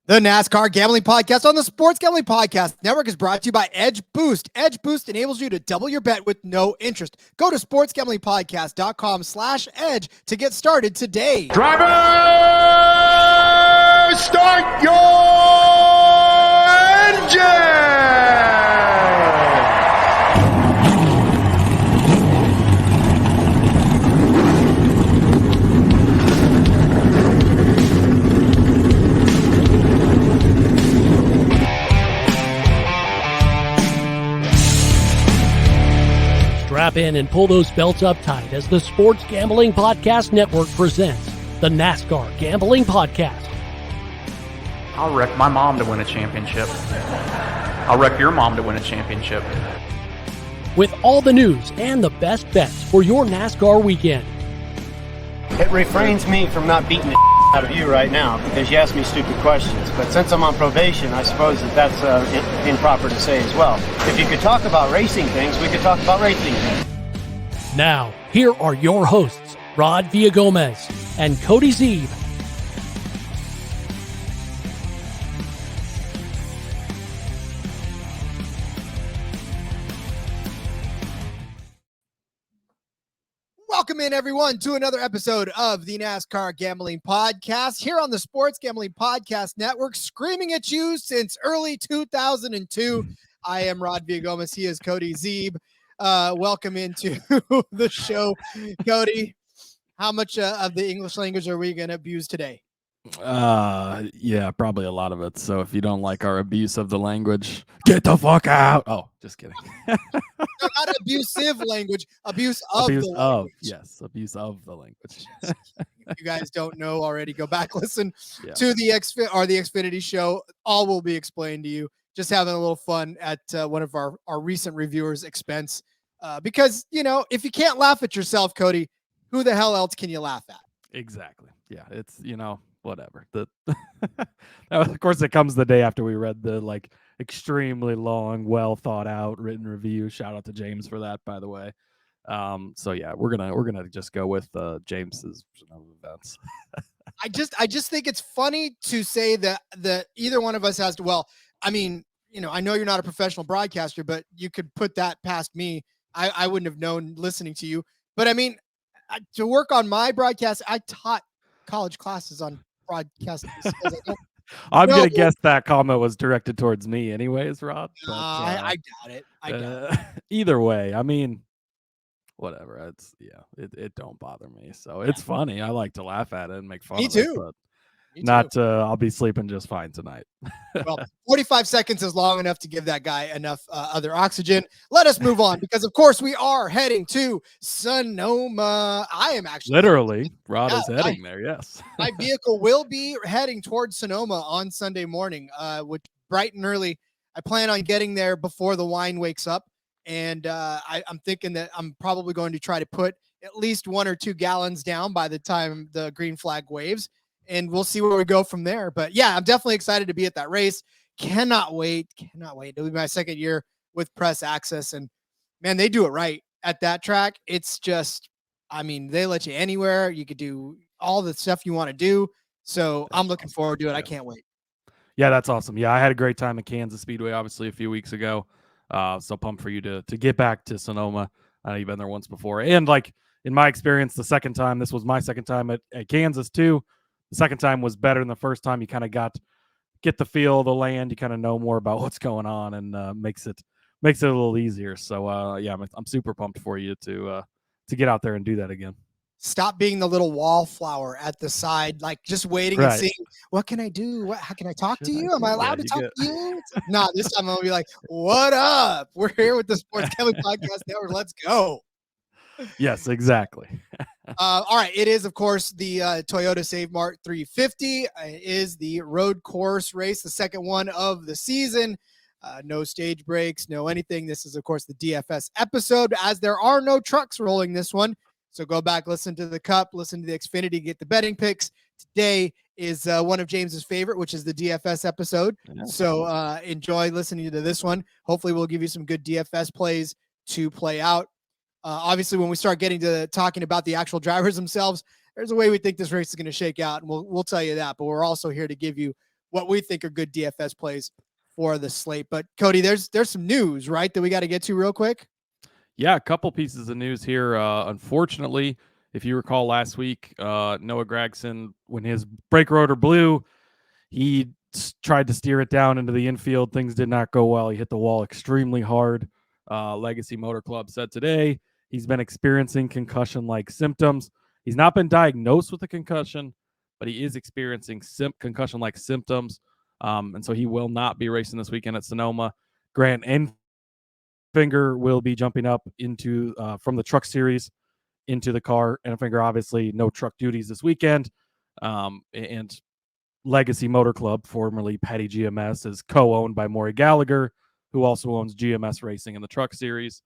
The NASCAR Gambling Podcast on the Sports Gambling Podcast Network is brought to you by EdgeBoost. EdgeBoost enables you to double your bet with no interest. Go to sportsgamblingpodcast.com/edge to get started today. Driver, start your engine! Strap in and pull those belts up tight as the Sports Gambling Podcast Network presents the NASCAR Gambling Podcast. I'll wreck my mom to win a championship. I'll wreck your mom to win a championship. With all the news and the best bets for your NASCAR weekend. It refrains me from not beating the out of you right now because you ask me stupid questions. But since I'm on probation, I suppose that's improper to say as well. If you could talk about racing things, we could talk about racing things. Now, here are your hosts, Rod Villagomez and Cody Zeeb. Welcome in, everyone, to another episode of the NASCAR Gambling Podcast here on the Sports Gambling Podcast Network, screaming at you since early 2002. I am Rod Villagomez. He is Cody Zeeb. Welcome into the show. Cody, how much of the English language are we going to abuse today? Yeah, probably a lot of it. So if you don't like our abuse of the language, get the fuck out. Oh, just kidding. No, not abusive language, abuse of the language. Yes, abuse of the language. If you guys don't know already, go back, listen to the Xfinity show. All will be explained to you. Just having a little fun at one of our recent reviewers' expense. Because, you know, if you can't laugh at yourself, Cody, who the hell else can you laugh at? Exactly. Yeah, it's, you know, whatever. Of course, it comes the day after we read the extremely long, well thought out written review. Shout out to James for that, by the way. So yeah, we're gonna just go with James's events. I just think it's funny to say that either one of us has to. Well, I mean, you know, I know you're not a professional broadcaster, but you could put that past me. I wouldn't have known listening to you. But I mean, to work on my broadcast, I taught college classes on broadcasting skills. I'm going to guess that comment was directed towards me anyways, Rod. But, I doubt it. Either way, I mean, whatever. It don't bother me. So it's funny. I like to laugh at it and make fun of it. But I'll be sleeping just fine tonight. Well, 45 seconds is long enough to give that guy enough other oxygen. Let us move on because, of course, we are heading to Sonoma. I am actually literally. Rod is heading there. Yes, my vehicle will be heading towards Sonoma on Sunday morning, which bright and early. I plan on getting there before the wine wakes up, and I'm thinking that I'm probably going to try to put at least 1 or 2 gallons down by the time the green flag waves. And we'll see where we go from there. But yeah, I'm definitely excited to be at that race. Cannot wait. It'll be my second year with press access. And man, they do it right at that track. It's just, I mean, they let you anywhere. You could do all the stuff you want to do. So I'm looking forward to it. I can't wait. Yeah, that's awesome. Yeah, I had a great time at Kansas Speedway, obviously, a few weeks ago. So pumped for you to get back to Sonoma. I know you've been there once before. And in my experience, this was my second time at Kansas too. The second time was better than the first time. You kind of get the feel of the land. You kind of know more about what's going on, and makes it a little easier. So yeah, I'm super pumped for you to get out there and do that again. Stop being the little wallflower at the side, just waiting and seeing, what can I do? How can I talk to you? Am I allowed to talk to you? No, this time I'm gonna be like, what up? We're here with the Sports Gambling Podcast Network. Let's go. Yes, exactly. All right. It is, of course, the Toyota Save Mart 350. It is the road course race, the second one of the season. No stage breaks, no anything. This is, of course, the DFS episode, as there are no trucks rolling this one. So go back, listen to the Cup, listen to the Xfinity, get the betting picks. Today is one of James's favorite, which is the DFS episode. Yeah. So enjoy listening to this one. Hopefully we'll give you some good DFS plays to play out. Obviously, when we start getting to talking about the actual drivers themselves, there's a way we think this race is going to shake out, and we'll tell you that. But we're also here to give you what we think are good DFS plays for the slate. But Cody, there's some news, right, that we got to get to real quick. Yeah, a couple pieces of news here. Unfortunately, if you recall last week, Noah Gragson, when his brake rotor blew, he tried to steer it down into the infield. Things did not go well. He hit the wall extremely hard. Legacy Motor Club said today he's been experiencing concussion-like symptoms. He's not been diagnosed with a concussion, but he is experiencing concussion-like symptoms. And so he will not be racing this weekend at Sonoma. Grant Enfinger will be jumping up into from the Truck Series into the car. Enfinger, obviously, no truck duties this weekend. And Legacy Motor Club, formerly Petty GMS, is co-owned by Maury Gallagher, who also owns GMS Racing in the Truck Series.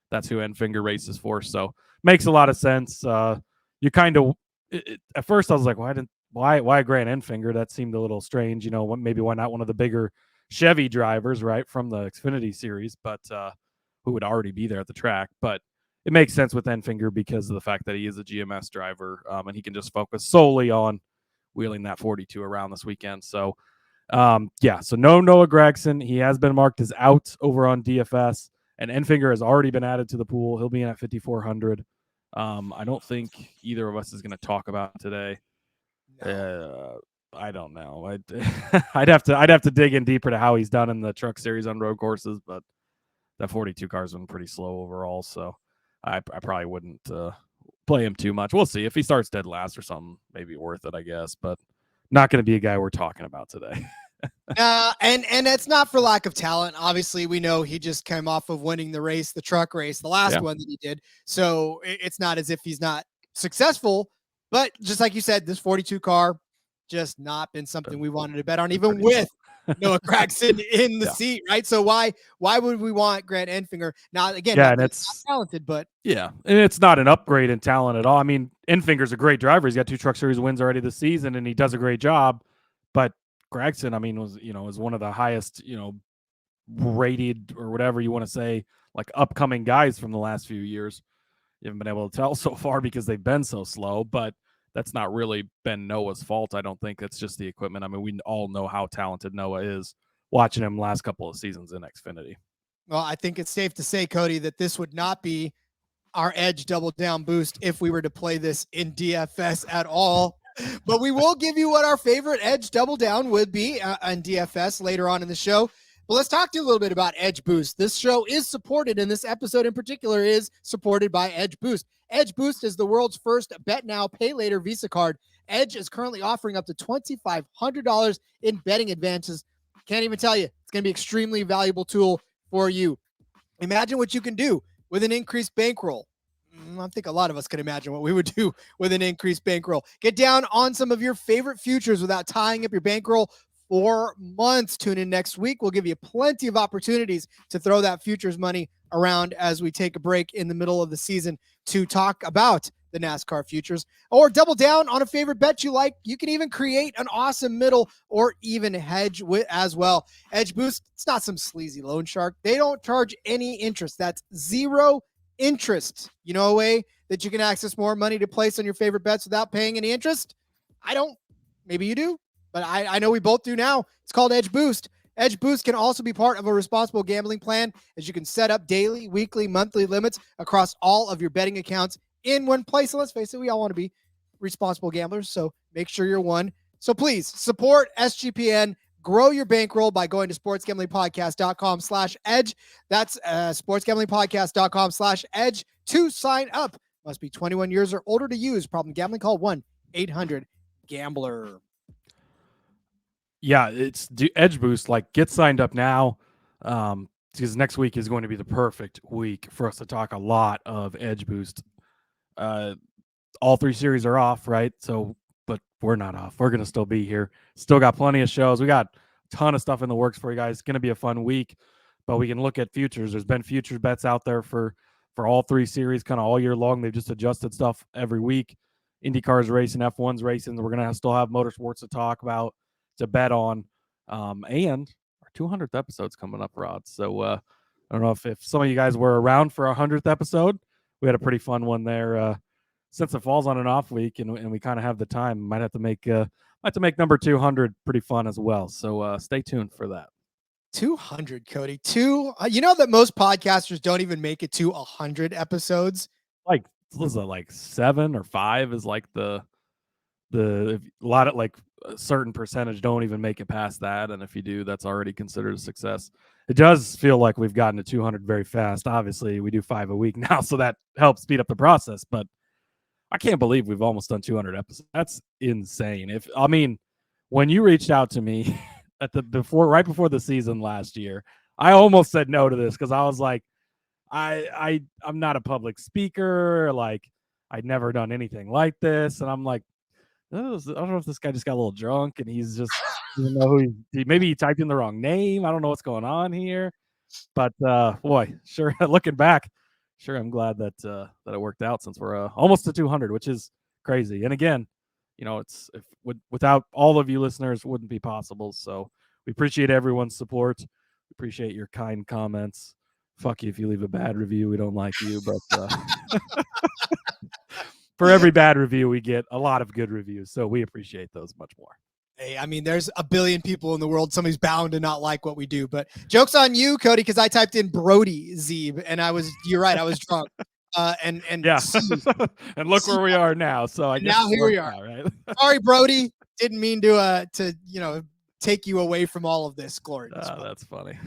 That's who Enfinger races for. So makes a lot of sense. You kind of at first I was like, why Grant Enfinger? That seemed a little strange. You know, maybe why not one of the bigger Chevy drivers, right, from the Xfinity Series, but who would already be there at the track. But it makes sense with Enfinger because of the fact that he is a GMS driver, and he can just focus solely on wheeling that 42 around this weekend. So, so no Noah Gragson. He has been marked as out over on DFS, and Enfinger has already been added to the pool. He'll be in at 5,400. I don't think either of us is going to talk about today. I don't know. I'd have to dig in deeper to how he's done in the Truck Series on road courses, but that 42 car's been pretty slow overall, so I probably wouldn't play him too much. We'll see. If he starts dead last or something, maybe worth it, I guess, but not going to be a guy we're talking about today. And it's not for lack of talent. Obviously, we know he just came off of winning the truck race, the last one that he did. So it's not as if he's not successful, but just like you said, this 42 car just not been something we wanted to bet on, even with Noah Gragson in the seat, right? So why would we want Grant Enfinger? Now, again, and it's not talented, but and it's not an upgrade in talent at all. I mean, Enfinger's a great driver. He's got 2 Truck Series wins already this season, and he does a great job. But Gragson, I mean, was one of the highest, rated or whatever you want to say, like upcoming guys from the last few years. You haven't been able to tell so far because they've been so slow, but that's not really been Noah's fault. I don't think it's just the equipment. I mean, we all know how talented Noah is, watching him last couple of seasons in Xfinity. Well, I think it's safe to say, Cody, that this would not be our Edge Double Down boost if we were to play this in DFS at all. But we will give you what our favorite Edge Double Down would be on DFS later on in the show. But let's talk to you a little bit about EdgeBoost. This show is supported, and this episode in particular is supported by EdgeBoost. EdgeBoost is the world's first bet now, pay later Visa card. Edge is currently offering up to $2,500 in betting advances. Can't even tell you. It's going to be an extremely valuable tool for you. Imagine what you can do with an increased bankroll. I think a lot of us can imagine what we would do with an increased bankroll. Get down on some of your favorite futures without tying up your bankroll for months. Tune in next week. We'll give you plenty of opportunities to throw that futures money around as we take a break in the middle of the season to talk about the NASCAR futures or double down on a favorite bet you like. You can even create an awesome middle or even hedge with as well. EdgeBoost, it's not some sleazy loan shark. They don't charge any interest. That's zero interest. You know a way that you can access more money to place on your favorite bets without paying any interest? I don't. Maybe you do, but I know we both do now. It's called EdgeBoost. EdgeBoost can also be part of a responsible gambling plan, as you can set up daily, weekly, monthly limits across all of your betting accounts in one place. And let's face it, we all want to be responsible gamblers, so make sure you're one. So please support SGPN. Grow your bankroll by going to sportsgamblingpodcast.com/edge. That's sportsgamblingpodcast.com/edge to sign up. Must be 21 years or older to use. Problem gambling, call 1-800-GAMBLER. Yeah, it's EdgeBoost. Like, get signed up now, because next week is going to be the perfect week for us to talk a lot of EdgeBoost. All 3 series are off, right? So, but we're not off. We're going to still be here. Still got plenty of shows. We got a ton of stuff in the works for you guys. It's going to be a fun week, but we can look at futures. There's been futures bets out there for all 3 series kind of all year long. They've just adjusted stuff every week. IndyCar's racing, F1's racing. We're going to still have motorsports to talk about, to bet on. And our 200th episode's coming up, Rod. So I don't know if some of you guys were around for our 100th episode. We had a pretty fun one there. Since it falls on an off week and we kind of have the time, might have to make like to make number 200 pretty fun as well. So stay tuned for that. 200, Cody. You know that most podcasters don't even make it to 100 episodes. Like, was it like 7 or 5 is like a lot of like a certain percentage don't even make it past that, and if you do, that's already considered a success. It does feel like we've gotten to 200 very fast. Obviously, we do 5 a week now, so that helps speed up the process. But I can't believe we've almost done 200 episodes. That's insane. When you reached out to me right before the season last year, I almost said no to this because I was like, I'm not a public speaker. Like, I'd never done anything like this, and I'm like, I don't know if this guy just got a little drunk and he's just, maybe he typed in the wrong name. I don't know what's going on here, but boy, sure. Looking back, sure, I'm glad that it worked out since we're almost to 200, which is crazy. And again, without all of you listeners, it wouldn't be possible. So we appreciate everyone's support. We appreciate your kind comments. Fuck you if you leave a bad review. We don't like you, but for every bad review, we get a lot of good reviews. So we appreciate those much more. Hey, I mean, there's a billion people in the world. Somebody's bound to not like what we do. But joke's on you, Cody, because I typed in Brody Zeeb, and you're right, I was drunk. And yeah, and look where we are now. So I guess now here we are. Out, right? Sorry, Brody. Didn't mean to take you away from all of this glory. That's funny.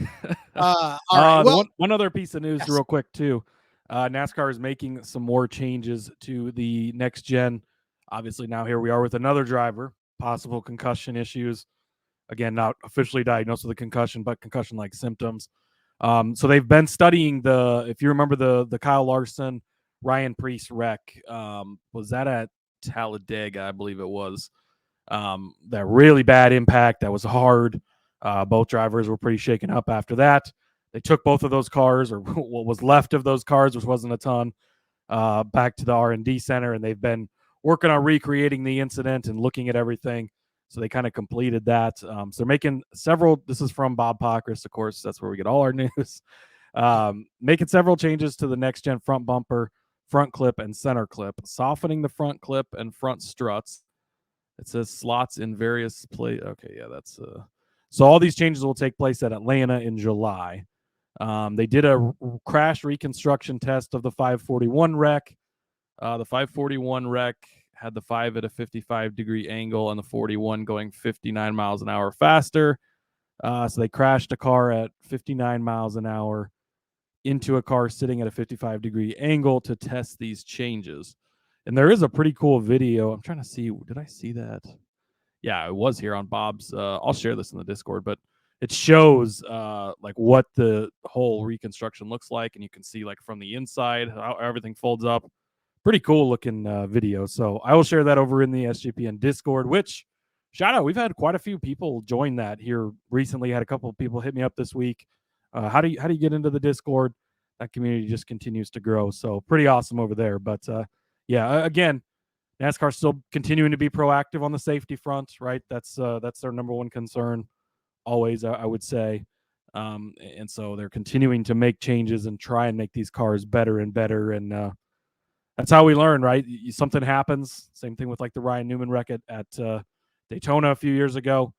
All right. Well, one other piece of news, real quick, too. NASCAR is making some more changes to the next gen. Obviously, now here we are with another driver, possible concussion issues. Again, not officially diagnosed with a concussion, but concussion-like symptoms. So they've been studying if you remember the Kyle Larson, Ryan Preece wreck, was that at Talladega, I believe it was. That really bad impact. That was hard. Both drivers were pretty shaken up after that. They took both of those cars, or what was left of those cars, which wasn't a ton, back to the R&D center, and they've been working on recreating the incident and looking at everything. So they kind of completed that. So they're making several. This is from Bob Pockris, of course. That's where we get all our news. Making several changes to the next-gen front bumper, front clip, and center clip, softening the front clip and front struts. It says slots in various places. Okay, yeah, that's so all these changes will take place at Atlanta in July. They did a crash reconstruction test of the 541 wreck. The 541 wreck had the 5 at a 55-degree angle and the 41 going 59 miles an hour faster. So they crashed a car at 59 miles an hour into a car sitting at a 55-degree angle to test these changes. And there is a pretty cool video. I'm trying to see. Did I see that? Yeah, it was here on Bob's. I'll share this in the Discord, but it shows like what the whole reconstruction looks like. And you can see like from the inside how everything folds up. Pretty cool looking video. So I will share that over in the SGPN Discord, which shout out. We've had quite a few people join that here recently. Had a couple of people hit me up this week. How do you get into the Discord? That community just continues to grow. So pretty awesome over there. But yeah, again, NASCAR still continuing to be proactive on the safety front, right? That's their number one concern always, I would say. And so they're continuing to make changes and try and make these cars better and better. And that's how we learn, right? Something happens. Same thing with like the Ryan Newman wreck at Daytona a few years ago.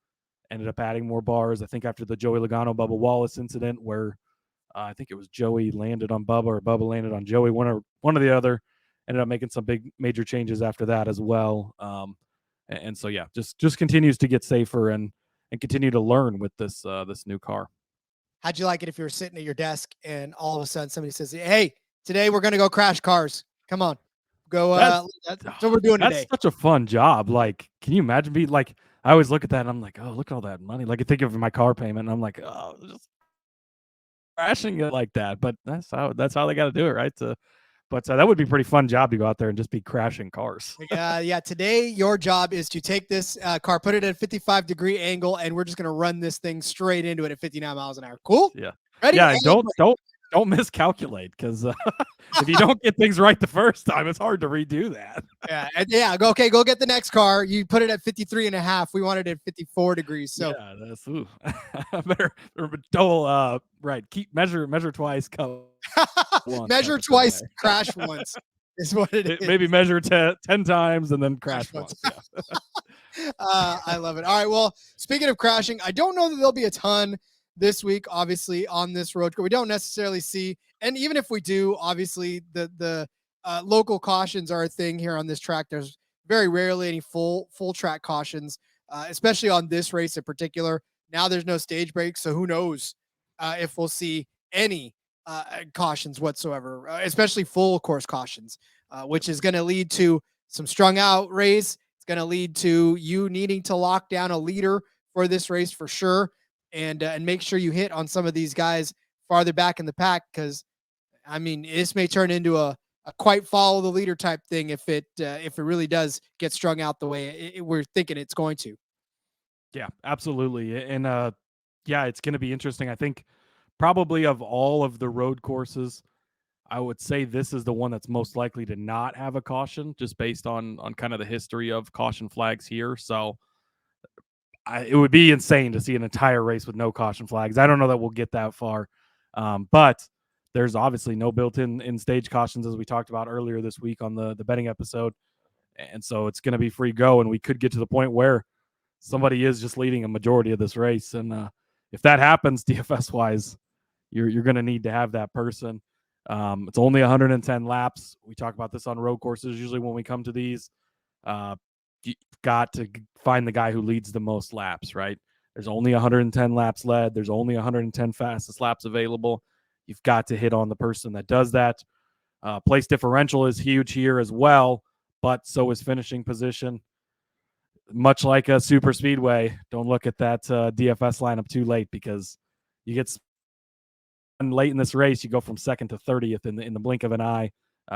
Ended up adding more bars. I think after the Joey Logano, Bubba Wallace incident where I think it was Joey landed on Bubba or Bubba landed on Joey, one or the other. Ended up making some big major changes after that as well. And so, yeah, just continues to get safer and continue to learn with this new car. How'd you like it if you were sitting at your desk and all of a sudden somebody says, "Hey, today we're going to go crash cars. Come on, go." That's what we're doing today. That's such a fun job. Like, can you imagine being like, I always look at that and I'm like, oh, look at all that money. Like I think of my car payment and I'm like, oh, just crashing it like that. But that's how they got to do it, right? But that would be a pretty fun job to go out there and just be crashing cars. Yeah. Today, your job is to take this car, put it at a 55-degree angle, and we're just going to run this thing straight into it at 59 miles an hour. Cool? Yeah. Ready? Yeah, don't miscalculate because if you don't get things right the first time, it's hard to redo that. Yeah. Go get the next car. You put it at 53.5. We want it at 54 degrees. So yeah, that's better double. Right. Keep measure twice. Once, measure twice, crash once is what it is. Maybe measure 10 times and then crash once. Yeah. I love it. All right. Well, speaking of crashing, I don't know that there'll be a ton this week, obviously, on this road. We don't necessarily see, and even if we do, obviously, the local cautions are a thing here on this track. There's very rarely any full track cautions, especially on this race in particular. Now there's no stage break, so who knows if we'll see any cautions whatsoever, especially full course cautions, which is going to lead to some strung out race. It's going to lead to you needing to lock down a leader for this race for sure, and make sure you hit on some of these guys farther back in the pack, because I mean this may turn into a quite follow the leader type thing if it really does get strung out the way we're thinking it's going to. Yeah, absolutely. And yeah, it's going to be interesting. I think probably of all of the road courses, I would say this is the one that's most likely to not have a caution, just based on kind of the history of caution flags here. So it would be insane to see an entire race with no caution flags. I don't know that we'll get that far, but there's obviously no built-in stage cautions, as we talked about earlier this week on the betting episode, and so it's going to be free go, and we could get to the point where somebody is just leading a majority of this race, and if that happens, DFS wise, you're going to need to have that person. It's only 110 laps. We talk about this on road courses usually when we come to these. You've got to find the guy who leads the most laps, right? There's only 110 laps led. There's only 110 fastest laps available. You've got to hit on the person that does that. Place differential is huge here as well, but so is finishing position. Much like a super speedway, don't look at that DFS lineup too late, because you get late in this race, you go from second to 30th in the blink of an eye,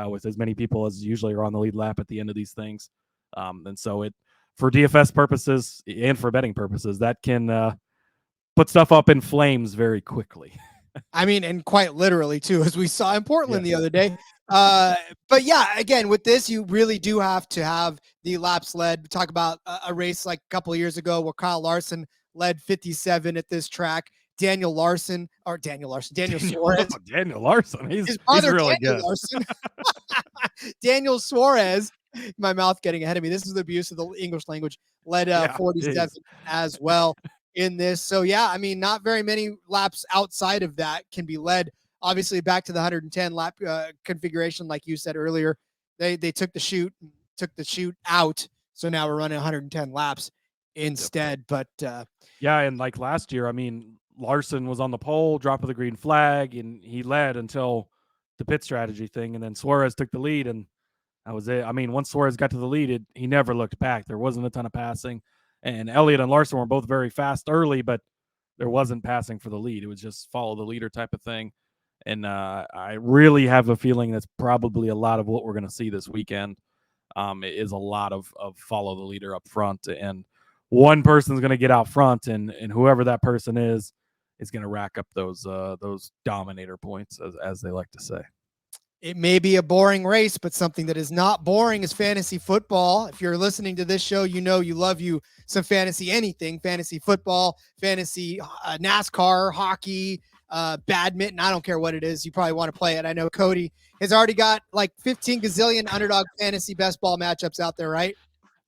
with as many people as usually are on the lead lap at the end of these things. And so it, for DFS purposes and for betting purposes, that can put stuff up in flames very quickly. I mean, and quite literally too, as we saw in Portland the other day. But yeah, again, with this, you really do have to have the laps led. We talk about a race like a couple of years ago where Kyle Larson led 57 at this track. Daniel Suarez. Daniel Larson. He's really Daniel good. Larson. Daniel Suarez. My mouth getting ahead of me. This is the abuse of the English language. Led 47 as well in this. So yeah, I mean, not very many laps outside of that can be led. Obviously, back to the 110 lap configuration, like you said earlier, they took the chute out. So now we're running 110 laps instead. Yep. But yeah, and like last year, I mean, Larson was on the pole, drop of the green flag, and he led until the pit strategy thing, and then Suarez took the lead, and that was it. I mean, once Suarez got to the lead, he never looked back. There wasn't a ton of passing, and Elliott and Larson were both very fast early, but there wasn't passing for the lead. It was just follow the leader type of thing, and I really have a feeling that's probably a lot of what we're going to see this weekend. It is a lot of follow the leader up front, and one person's going to get out front, and whoever that person is going to rack up those dominator points, as they like to say. It may be a boring race, but something that is not boring is fantasy football. If you're listening to this show, you know you love you some fantasy anything, fantasy football, fantasy NASCAR, hockey, badminton. I don't care what it is. You probably want to play it. I know Cody has already got like 15 gazillion Underdog fantasy best ball matchups out there, right?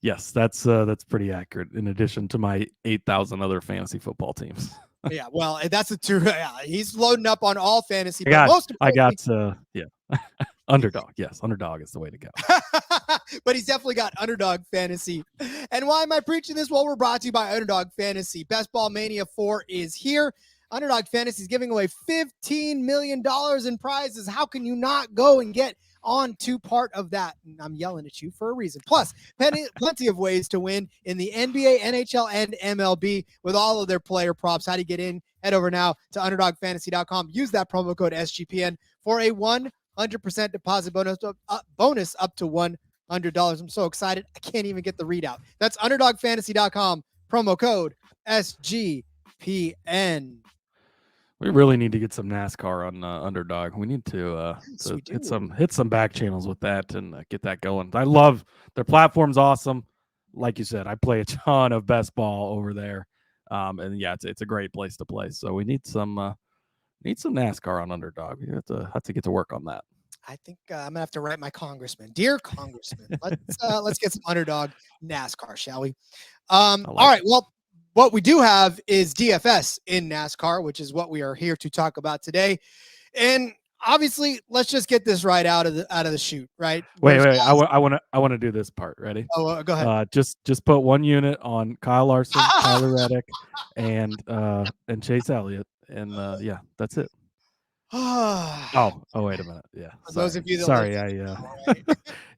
Yes, that's pretty accurate, in addition to my 8,000 other fantasy football teams. Yeah, well, that's the true. Yeah, he's loading up on all fantasy. I got Underdog. Yes, Underdog is the way to go. But he's definitely got Underdog fantasy. And why am I preaching this? Well, we're brought to you by Underdog Fantasy. Best Ball Mania 4 is here. Underdog Fantasy is giving away $15 million in prizes. How can you not go and get on to part of that? And I'm yelling at you for a reason. Plus, plenty of ways to win in the NBA, NHL, and MLB with all of their player props. How do you get in? Head over now to UnderdogFantasy.com. Use that promo code SGPN for a 100% deposit bonus up to $100. I'm so excited. I can't even get the readout. That's UnderdogFantasy.com. Promo code SGPN. We really need to get some NASCAR on Underdog. We need to hit some back channels with that and get that going. I love their platform's awesome. Like you said, I play a ton of best ball over there, and yeah, it's a great place to play. So we need some NASCAR on Underdog. We have to get to work on that. I think I'm gonna have to write my congressman. Dear Congressman, let's get some Underdog NASCAR, shall we? All right. Well, what we do have is DFS in NASCAR, which is what we are here to talk about today. And obviously, let's just get this right out of the chute, right? Wait. I want to do this part. Ready? Oh, go ahead. Just put 1 unit on Kyle Larson, Tyler Reddick, and Chase Elliott, and yeah, that's it. Oh, wait a minute. Yeah. For those of you that sorry,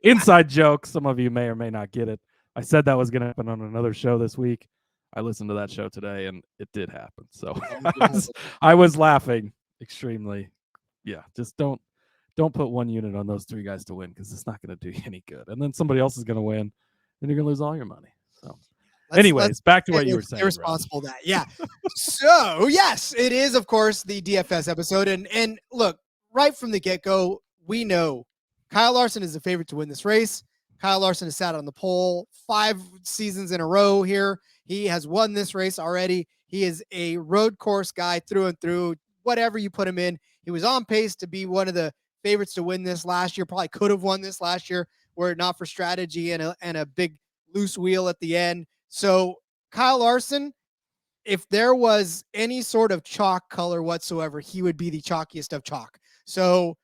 inside joke. Some of you may or may not get it. I said that was going to happen on another show this week. I listened to that show today, and it did happen. So I was laughing extremely. Yeah, just don't put 1 unit on those 3 guys to win, because it's not going to do you any good. And then somebody else is going to win, and you're going to lose all your money. So, anyways, back to what you were saying. Irresponsible that, yeah. So yes, it is of course the DFS episode, and look, right from the get-go, we know Kyle Larson is the favorite to win this race. Kyle Larson has sat on the pole 5 seasons in a row here. He has won this race already. He is a road course guy through and through. Whatever you put him in, he was on pace to be one of the favorites to win this last year. Probably could have won this last year were it not for strategy and a big loose wheel at the end. So Kyle Larson, if there was any sort of chalk color whatsoever, he would be the chalkiest of chalk. So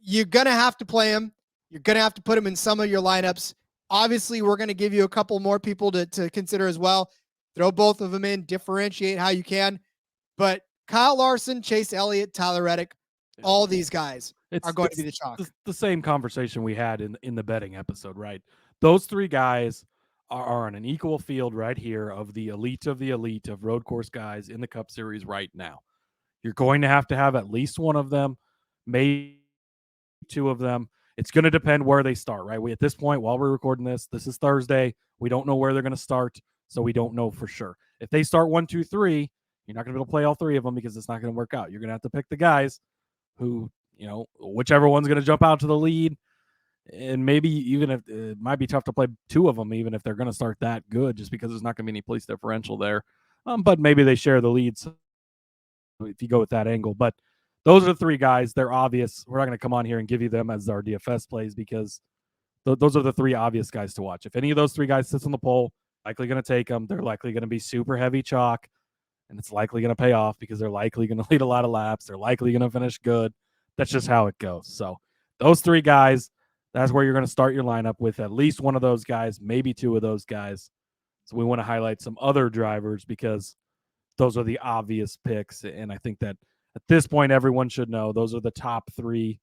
you're going to have to play him. You're going to have to put him in some of your lineups. Obviously, we're going to give you a couple more people to consider as well. Throw both of them in, differentiate how you can. But Kyle Larson, Chase Elliott, Tyler Reddick, all these guys are going to be the chalk. The same conversation we had in the betting episode, right? Those 3 guys are on an equal field right here of the elite of road course guys in the Cup Series right now. You're going to have at least one of them, maybe 2 of them. It's going to depend where they start, right? At this point, while we're recording this is Thursday. We don't know where they're going to start, so we don't know for sure. If they start 1, 2, 3, you're not going to be able to play all 3 of them, because it's not going to work out. You're going to have to pick the guys who, whichever one's going to jump out to the lead. And maybe even if it might be tough to play 2 of them, even if they're going to start that good, just because there's not going to be any place differential there. But maybe they share the leads if you go with that angle. But those are the 3 guys. They're obvious. We're not going to come on here and give you them as our DFS plays, because those are the 3 obvious guys to watch. If any of those 3 guys sits on the pole, likely going to take them. They're likely going to be super heavy chalk, and it's likely going to pay off because they're likely going to lead a lot of laps. They're likely going to finish good. That's just how it goes. So those 3 guys, that's where you're going to start your lineup with at least one of those guys, maybe 2 of those guys. So we want to highlight some other drivers because those are the obvious picks. And I think that at this point, everyone should know those are the top 3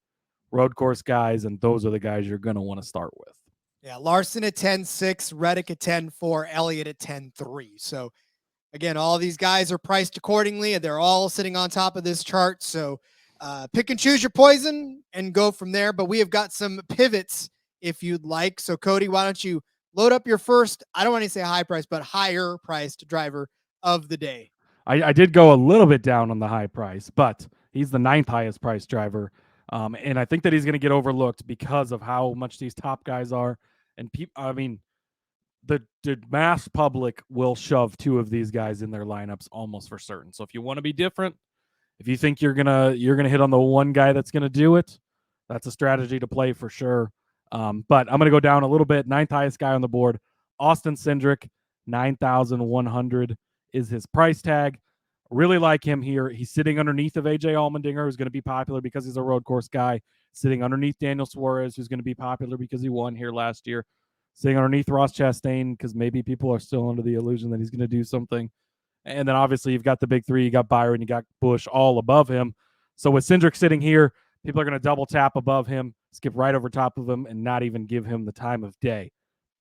road course guys, and those are the guys you're going to want to start with. Yeah, Larson at 10-6, Reddick at 10-4, Elliott at 10-3. So again, all these guys are priced accordingly, and they're all sitting on top of this chart. So pick and choose your poison and go from there. But we have got some pivots if you'd like. So Cody, why don't you load up your first, I don't want to say high price, but higher priced driver of the day. I did go a little bit down on the high price, but he's the 9th highest priced driver. And I think that he's going to get overlooked because of how much these top guys are. And the mass public will shove 2 of these guys in their lineups almost for certain. So if you want to be different, if you think you're gonna hit on the one guy that's gonna do it, that's a strategy to play for sure. But I'm gonna go down a little bit. 9th highest guy on the board, Austin Cindric, 9,100 is his price tag. Really like him here. He's sitting underneath of AJ Allmendinger, who's going to be popular because he's a road course guy. Sitting underneath Daniel Suarez, who's going to be popular because he won here last year. Sitting underneath Ross Chastain because maybe people are still under the illusion that he's going to do something. And then obviously you've got the big 3. You got Byron, you got Busch all above him. So with Cindric sitting here, people are going to double tap above him, skip right over top of him, and not even give him the time of day.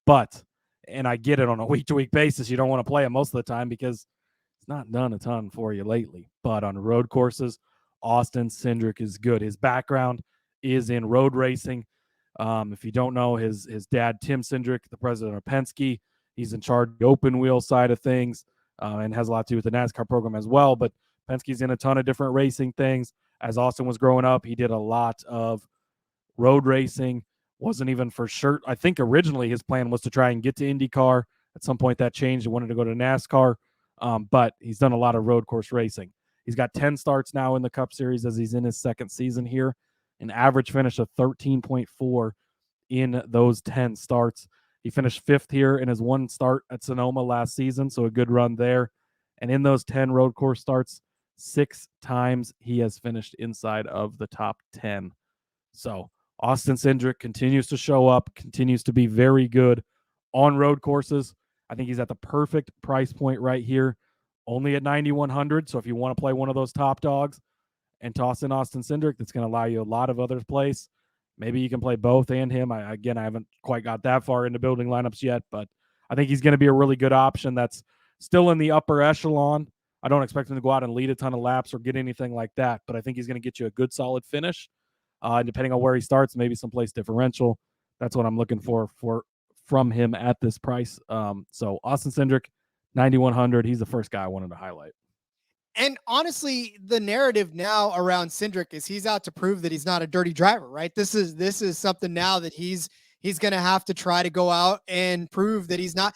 But, and I get it on a week-to-week basis, you don't want to play him most of the time because it's not done a ton for you lately. But on road courses, Austin Cindric is good. His background is in road racing. If you don't know, his dad, Tim Cindric, the president of Penske, he's in charge of the open wheel side of things. And has a lot to do with the NASCAR program as well. But Penske's in a ton of different racing things. As Austin was growing up, he did a lot of road racing. Wasn't even for sure. I think originally his plan was to try and get to IndyCar. At some point that changed. He wanted to go to NASCAR. But he's done a lot of road course racing. He's got 10 starts now in the Cup Series as he's in his 2nd season here. an average finish of 13.4 in those 10 starts. He finished 5th here in his 1 start at Sonoma last season, so a good run there. And in those 10 road course starts, 6 times he has finished inside of the top 10. So Austin Cindric continues to show up, continues to be very good on road courses. I think he's at the perfect price point right here, only at 9,100. So if you want to play one of those top dogs and toss in Austin Cindric, that's going to allow you a lot of other plays. Maybe you can play both and him. I haven't quite got that far into building lineups yet, but I think he's going to be a really good option that's still in the upper echelon. I don't expect him to go out and lead a ton of laps or get anything like that, but I think he's going to get you a good solid finish. Depending on where he starts, maybe someplace differential. That's what I'm looking for from him at this price. So Austin Cindric, 9,100. He's the first guy I wanted to highlight. And honestly, the narrative now around Cindric is he's out to prove that he's not a dirty driver, right? This is something now that he's going to have to try to go out and prove that he's not.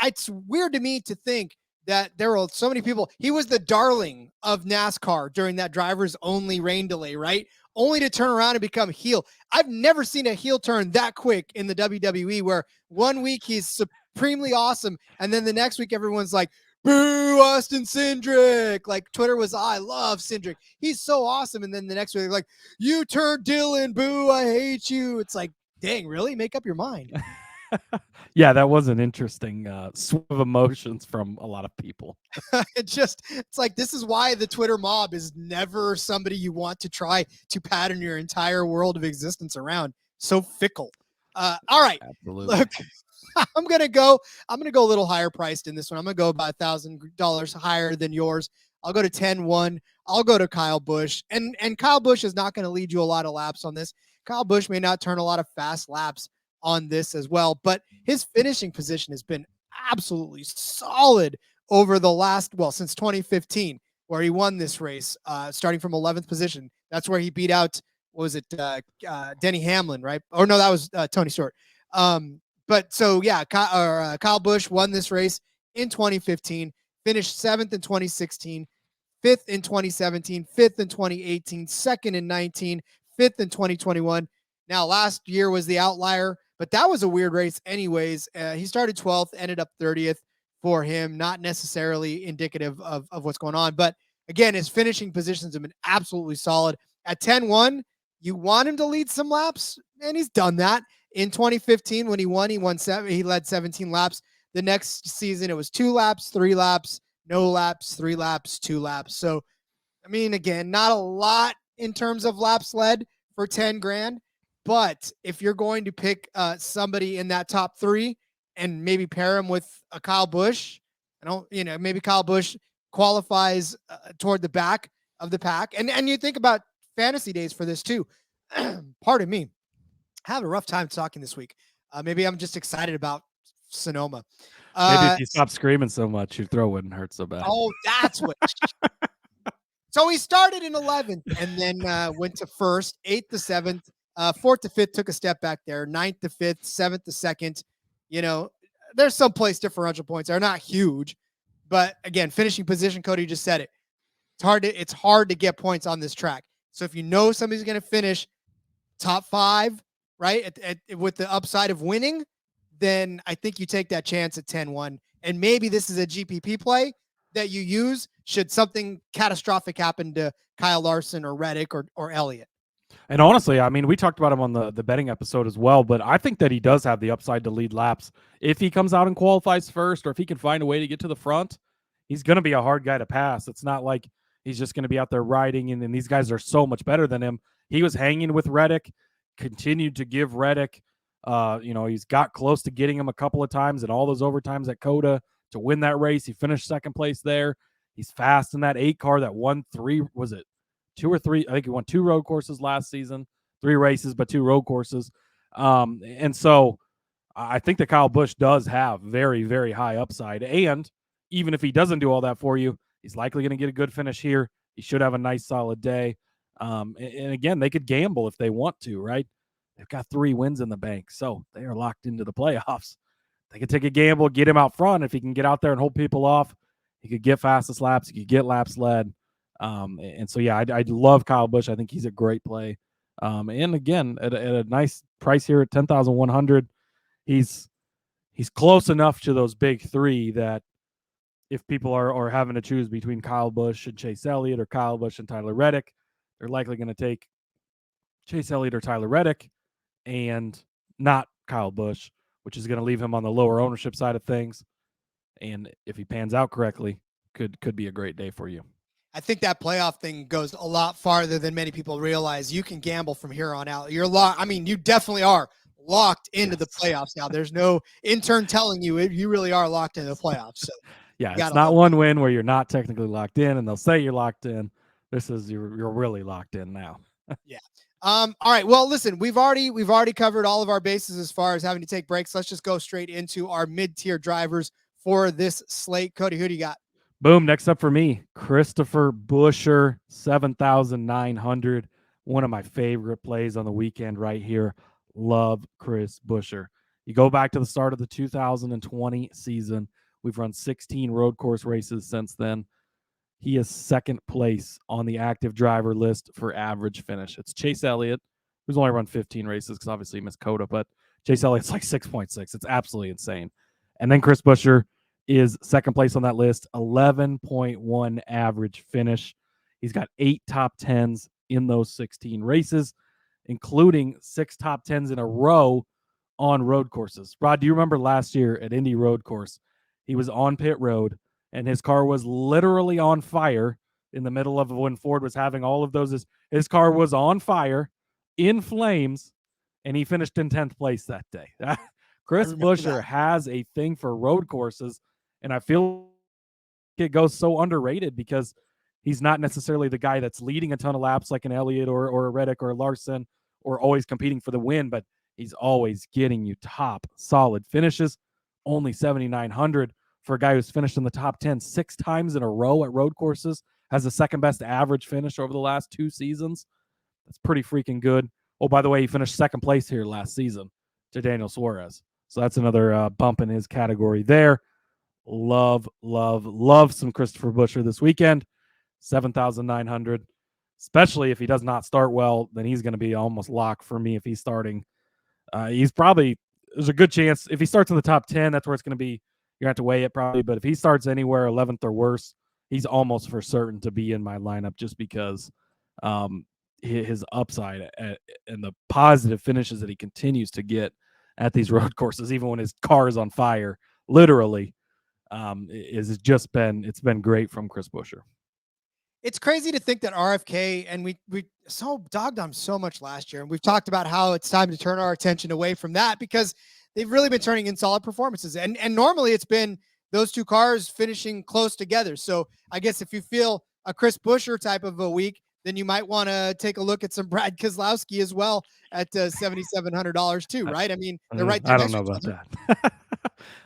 It's weird to me to think that there were so many people. He was the darling of NASCAR during that drivers only rain delay, right? Only to turn around and become heel. I've never seen a heel turn that quick in the WWE, where one week he's supremely awesome, and then the next week everyone's like, boo, Austin Cindric. Like Twitter was, I love Cindric. He's so awesome. And then the next week, they're like, you turned Dylan, boo, I hate you. It's like, dang, really? Make up your mind. Yeah, that was an interesting swing of emotions from a lot of people. It's like, this is why the Twitter mob is never somebody you want to try to pattern your entire world of existence around. So fickle. All right. Absolutely. Look, I'm gonna go a little higher priced in this one. I'm gonna go about $1,000 higher than yours. I'll go to 10-1. I'll go to Kyle Busch. And Kyle Busch is not going to lead you a lot of laps on this. Kyle Busch may not turn a lot of fast laps on this as well, but his finishing position has been absolutely solid over the last, since 2015, where he won this race, starting from 11th position. That's where he beat out, Denny Hamlin, right? Or no, that was Tony Stewart. But so, yeah, Kyle Busch won this race in 2015, finished 7th in 2016, 5th in 2017, 5th in 2018, 2nd in 19, 5th in 2021. Now, last year was the outlier, but that was a weird race anyways. He started 12th, ended up 30th for him, not necessarily indicative of what's going on. But again, his finishing positions have been absolutely solid. At 10-1, you want him to lead some laps, and he's done that. In 2015, when he led 17 laps. The next season, it was 2 laps, 3 laps, no laps, 3 laps, 2 laps. So, I mean, again, not a lot in terms of laps led for 10 grand. But if you're going to pick somebody in that top 3 and maybe pair him with a Kyle Busch, maybe Kyle Busch qualifies toward the back of the pack. And you think about fantasy days for this too. Pardon me. I have a rough time talking this week. Maybe I'm just excited about Sonoma. Maybe if you stop screaming so much, your throat wouldn't hurt so bad. Oh, that's what. So he started in 11th and then went to 1st, 8th to 7th, 4th to 5th, took a step back there, 9th to 5th, 7th to 2nd. There's some place differential points. They're not huge, but again, finishing position, Cody just said it. It's hard to get points on this track. So if you know somebody's going to finish top 5, right, with the upside of winning, then I think you take that chance at 10-1. And maybe this is a GPP play that you use should something catastrophic happen to Kyle Larson or Reddick or Elliott. And honestly, I mean, we talked about him on the betting episode as well, but I think that he does have the upside to lead laps. If he comes out and qualifies first, or if he can find a way to get to the front, he's going to be a hard guy to pass. It's not like he's just going to be out there riding, and these guys are so much better than him. He was hanging with Reddick, continued to give Reddick, he's got close to getting him a couple of times and all those overtimes at Coda to win that race. He finished 2nd place there. He's fast in that 8 car that won 3, was it 2 or 3? I think he won 2 road courses last season, 3 races, but 2 road courses. And so I think that Kyle Busch does have very, very high upside. And even if he doesn't do all that for you, he's likely going to get a good finish here. He should have a nice, solid day. And again, they could gamble if they want to, right? They've got 3 wins in the bank, so they are locked into the playoffs. They could take a gamble, get him out front. If he can get out there and hold people off, he could get fastest laps. He could get laps led. And so, yeah, I love Kyle Busch. I think he's a great play And again, at a nice price here at 10,100, he's close enough to those big three that if people are having to choose between Kyle Busch and Chase Elliott or Kyle Busch and Tyler Reddick, they're likely going to take Chase Elliott or Tyler Reddick and not Kyle Busch, which is going to leave him on the lower ownership side of things. And if he pans out correctly, could be a great day for you. I think that playoff thing goes a lot farther than many people realize. You can gamble from here on out. You're locked. I mean, you definitely are locked into the playoffs now. There's no intern telling you you really are locked into the playoffs. So yeah, it's not one win where you're not technically locked in, and they'll say you're locked in. This is you're really locked in now. Yeah. All right. Well, listen, we've already covered all of our bases as far as having to take breaks. Let's just go straight into our mid-tier drivers for this slate. Cody, who do you got? Boom. Next up for me, Christopher Buescher, 7,900. One of my favorite plays on the weekend right here. Love Chris Buescher. You go back to the start of the 2020 season. We've run 16 road course races since then. He is second place on the active driver list for average finish. It's Chase Elliott, who's only run 15 races because obviously he missed Coda, but Chase Elliott's like 6.6. It's absolutely insane. And then Chris Buescher is second place on that list, 11.1 average finish. He's got 8 top 10s in those 16 races, including 6 top 10s in a row on road courses. Rod, do you remember last year at Indy Road Course? He was on pit road, and his car was literally on fire in the middle of when Ford was having all of those. His car was on fire, in flames, and he finished in 10th place that day. Chris Buescher has a thing for road courses, and I feel it goes so underrated because he's not necessarily the guy that's leading a ton of laps like an Elliott or a Reddick or a Larson or always competing for the win, but he's always getting you top solid finishes. Only 7,900 for a guy who's finished in the top 10 6 times in a row at road courses, has the second best average finish over the last 2 seasons. That's pretty freaking good. Oh, by the way, he finished second place here last season to Daniel Suarez. So that's another bump in his category there. Love some Christopher Buescher this weekend. 7,900. Especially if he does not start well, then he's going to be almost locked for me if he's starting. There's a good chance if he starts in the top 10, that's where it's going to be. You're going to have to weigh it probably. But if he starts anywhere 11th or worse, he's almost for certain to be in my lineup just because his upside and the positive finishes that he continues to get at these road courses, even when his car is on fire, literally, it's been great from Chris Buescher. It's crazy to think that RFK, and we so dogged on so much last year, and we've talked about how it's time to turn our attention away from that because they've really been turning in solid performances. And normally it's been those two cars finishing close together. So I guess if you feel a Chris Buescher type of a week, then you might want to take a look at some Brad Keselowski as well at $7,700 too, right? I mean, they're right there. I don't know about that.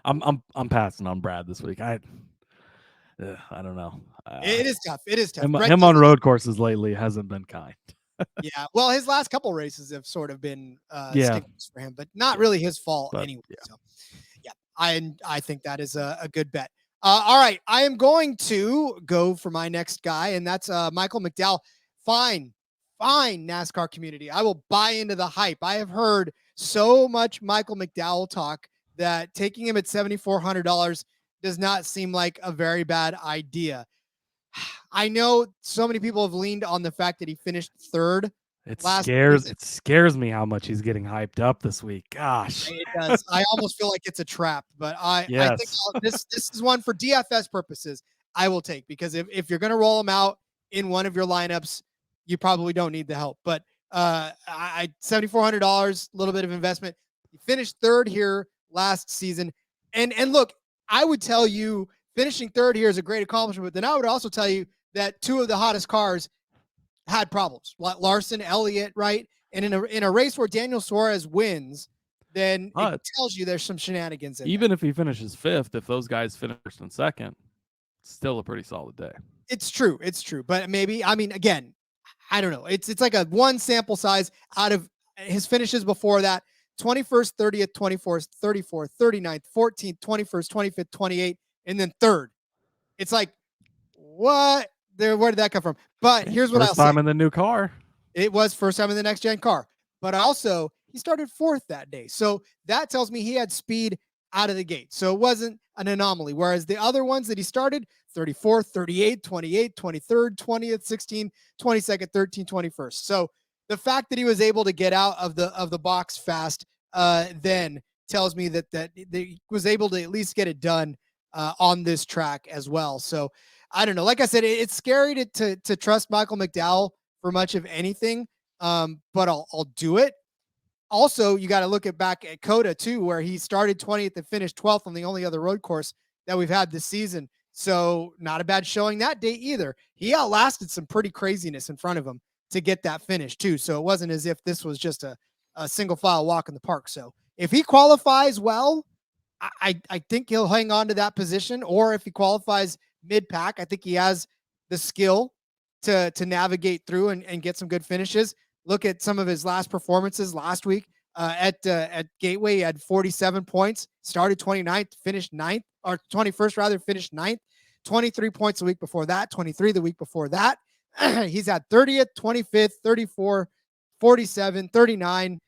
I'm passing on Brad this week. I don't know. It is tough. It is tough. Him on road courses lately hasn't been kind. Yeah. Well, his last couple races have sort of been stickers for him, but not really his fault anyway. Yeah. So yeah, I think that is a good bet. All right. I am going to go for my next guy, and that's Michael McDowell. Fine NASCAR community. I will buy into the hype. I have heard so much Michael McDowell talk that taking him at $7,400 does not seem like a very bad idea. I know so many people have leaned on the fact that he finished third. It scares me how much he's getting hyped up this week. Gosh, it does. I almost feel like it's a trap, but I think this is one for DFS purposes I will take, because if you're going to roll him out in one of your lineups, you probably don't need the help. But $7,400, a little bit of investment. He finished third here last season, and look, I would tell you finishing third here is a great accomplishment, but then I would also tell you that 2 of the hottest cars had problems. Larson, Elliott, right? And in a race where Daniel Suarez wins, then it tells you there's some shenanigans in even there. If he finishes 5th, if those guys finish in 2nd, it's still a pretty solid day. It's true. But maybe, I mean, again, I don't know. It's like a one sample size out of his finishes before that: 21st, 30th, 24th, 34th, 39th, 14th, 21st, 25th, 28th, and then third. It's like, what? Where did that come from? But here's what I'll say. First time in the new car. It was first time in the next gen car, but also he started 4th that day. So that tells me he had speed out of the gate. So it wasn't an anomaly. Whereas the other ones that he started, 34th, 38th, 28th, 23rd, 20th, 16th, 22nd, 13th, 21st. So the fact that he was able to get out of the box fast then tells me that he was able to at least get it done on this track as well. So I don't know. Like I said, it's scary to trust Michael McDowell for much of anything, but I'll do it. Also, you got to look back at Coda too, where he started 20th and finished 12th on the only other road course that we've had this season. So not a bad showing that day either. He outlasted some pretty craziness in front of him to get that finish too. So it wasn't as if this was just a single file walk in the park. So if he qualifies well, I think he'll hang on to that position. Or if he qualifies mid-pack, I think he has the skill to navigate through and get some good finishes. Look at some of his last performances last week at Gateway. He had 47 points, started 29th, finished 9th, or 21st rather, finished 9th, 23 points the week before that, 23 the week before that. He's had 30th, 25th, 34, 47, 39.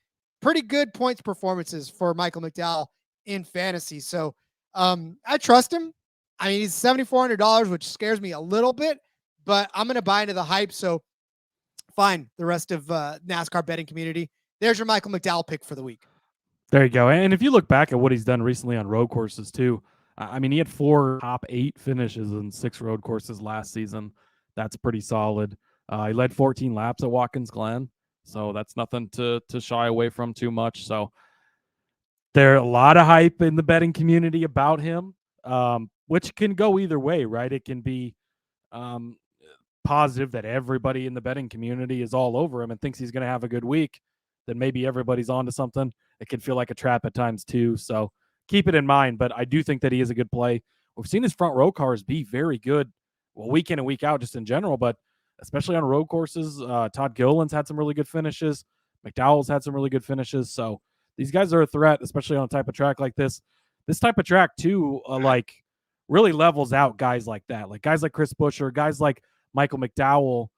Pretty good points performances for Michael McDowell in fantasy. So I trust him. I mean, he's $7,400, which scares me a little bit, but I'm going to buy into the hype. So fine, the rest of NASCAR betting community. There's your Michael McDowell pick for the week. There you go. And if you look back at what he's done recently on road courses too, I mean, he had 4 top 8 finishes in 6 road courses last season. That's pretty solid. He led 14 laps at Watkins Glen, so that's nothing to shy away from too much. So there's a lot of hype in the betting community about him, which can go either way, right? It can be positive that everybody in the betting community is all over him and thinks he's going to have a good week. Then maybe everybody's onto something. It can feel like a trap at times too. So keep it in mind. But I do think that he is a good play. We've seen his front row cars be very good, well, week in and week out, just in general, but especially on road courses. Todd Gilliland's had some really good finishes. McDowell's had some really good finishes. So these guys are a threat, especially on a type of track like this. This type of track too, like really levels out guys like that, like guys like Chris Buescher, guys like Michael McDowell.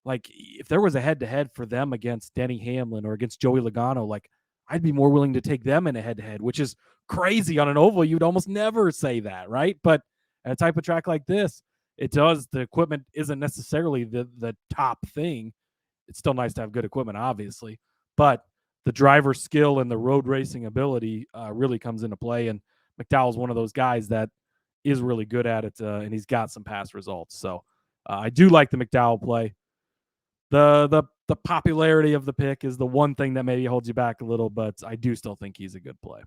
Like if there was a head-to-head for them against Denny Hamlin or against Joey Logano, like I'd be more willing to take them in a head-to-head, which is crazy on an oval. You'd almost never say that, right? But at a type of track like this, it does. The equipment isn't necessarily the top thing. It's still nice to have good equipment, obviously, but the driver skill and the road racing ability really comes into play. And McDowell's one of those guys that is really good at it, and he's got some past results. So I do like the McDowell play. The popularity of the pick is the one thing that maybe holds you back a little, but I do still think he's a good play.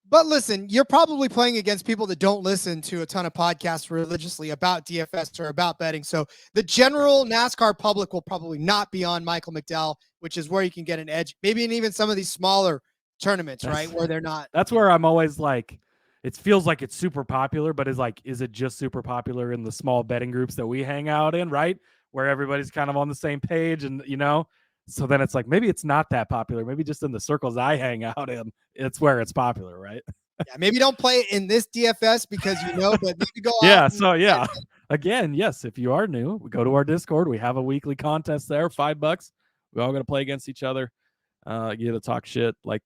But listen, you're probably playing against people that don't listen to a ton of podcasts religiously about DFS or about betting. So the general NASCAR public will probably not be on Michael McDowell, which is where you can get an edge, maybe in even some of these smaller tournaments, right? Where they're not. That's where I'm always like, it feels like it's super popular, but is it just super popular in the small betting groups that we hang out in, right? Where everybody's kind of on the same page and, so then it's like, maybe it's not that popular. Maybe just in the circles I hang out in, it's where it's popular, right? Yeah, maybe don't play it in this DFS because but maybe go out. Again, yes, if you are new, we go to our Discord. We have a weekly contest there, $5. We're all going to play against each other. You to talk shit like